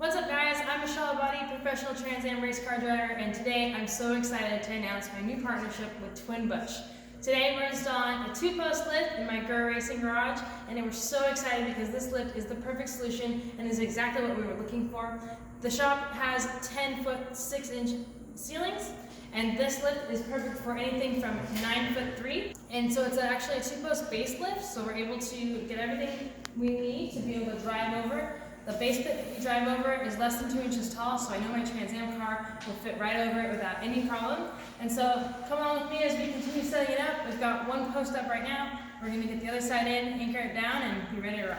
What's up guys, I'm Michele, Abbate, professional Trans Am race car driver, and today I'm so excited to announce my new partnership with Twin Busch. Today we're installing a 2-post lift in my GUR racing garage, and we're so excited because this lift is the perfect solution and is exactly what we were looking for. The shop has 10-foot 6-inch ceilings, and this lift is perfect for anything from 9'3", and so it's actually a 2-post base lift, so we're able to get everything we need to be able to drive over. The base that we drive over is less than 2 inches tall, so I know my Trans Am car will fit right over it without any problem. And so come on with me as we continue setting it up. We've got one post up right now. We're going to get the other side in, anchor it down, and be ready to rock.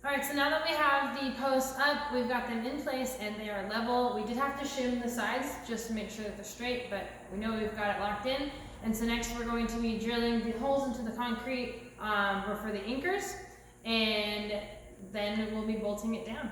Alright, so now that we have the posts up, we've got them in place and they are level. We did have to shim the sides just to make sure that they're straight, but we know we've got it locked in. And so next we're going to be drilling the holes into the concrete for the anchors, and then we'll be bolting it down.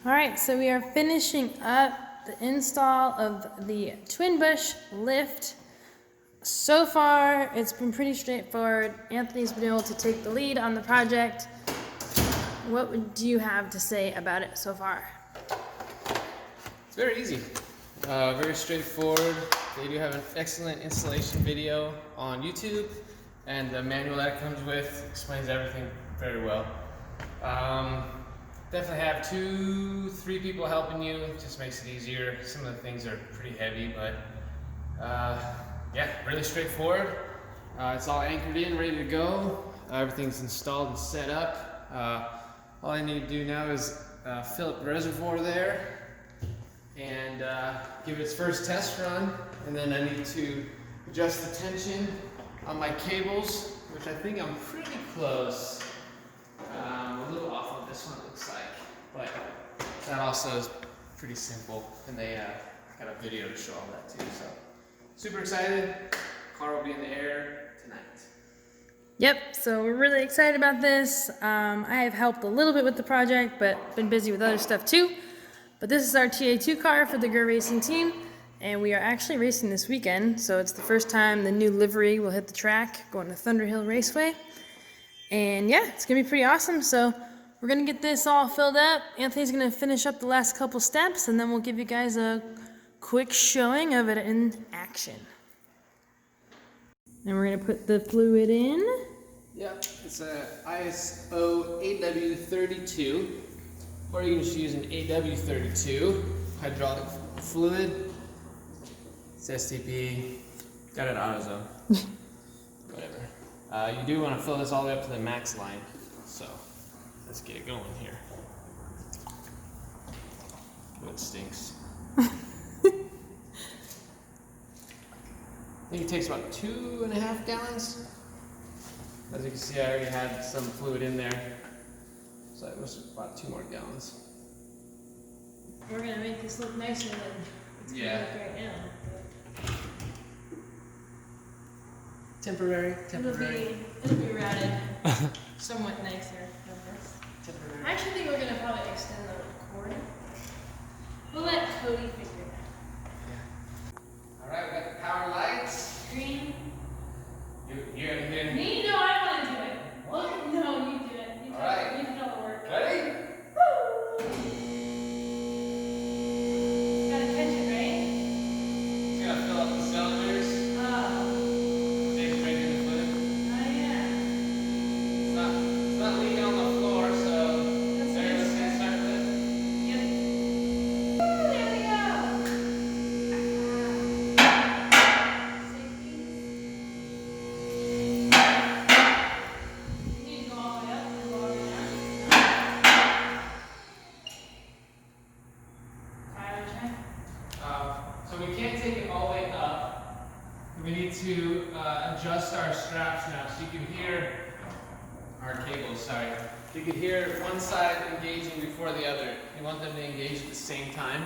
Alright, so we are finishing up the install of the Twin Busch lift. So far, it's been pretty straightforward. Anthony's been able to take the lead on the project. What do you have to say about it so far? It's very easy, very straightforward. They do have an excellent installation video on YouTube, and the manual that it comes with explains everything very well. Definitely have 2-3 people helping you. It just makes it easier. Some of the things are pretty heavy, but yeah, really straightforward. It's all anchored in, ready to go. Everything's installed and set up. All I need to do now is fill up the reservoir there and give it its first test run. And then I need to adjust the tension on my cables, which I think I'm pretty close. A little off on this one, it looks like, but that also is pretty simple, and they got a video to show all that too. So super excited. Car will be in the air tonight. Yep, so we're really excited about this. I have helped a little bit with the project, but been busy with other stuff too. But this is our TA2 car for the GUR racing team, and we are actually racing this weekend, so it's the first time the new livery will hit the track, going to Thunderhill Raceway. And yeah, it's gonna be pretty awesome. So we're gonna get this all filled up. Anthony's gonna finish up the last couple steps, and then we'll give you guys a quick showing of it in action. And we're gonna put the fluid in. Yep, it's a ISO AW32, or you can just use an AW32 hydraulic fluid. It's STP, got it AutoZone. Whatever. You do want to fill this all the way up to the max line, so let's get it going here. Oh, it stinks. I think it takes about 2.5 gallons. As you can see, I already had some fluid in there, so it was about 2 more gallons. We're gonna make this look nicer than it's gonna look right now. Temporary. It'll be routed somewhat nicer than this. Temporary. I actually think we're gonna probably extend the cord. We'll let Cody figure it out. Yeah. All right, we got the power lights. Green. You're gonna hear Me? No, I want to do it. What? No, you do it. You do all right. it. You do all the work. Ready? Woo! to adjust our straps now, so you can hear our cables, sorry. You can hear one side engaging before the other. You want them to engage at the same time.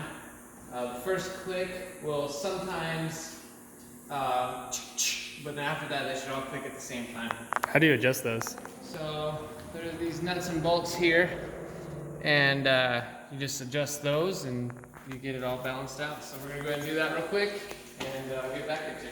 The first click will sometimes, but then after that they should all click at the same time. How do you adjust those? So there are these nuts and bolts here, and you just adjust those and you get it all balanced out. So we're gonna go ahead and do that real quick, and I'll get back at you.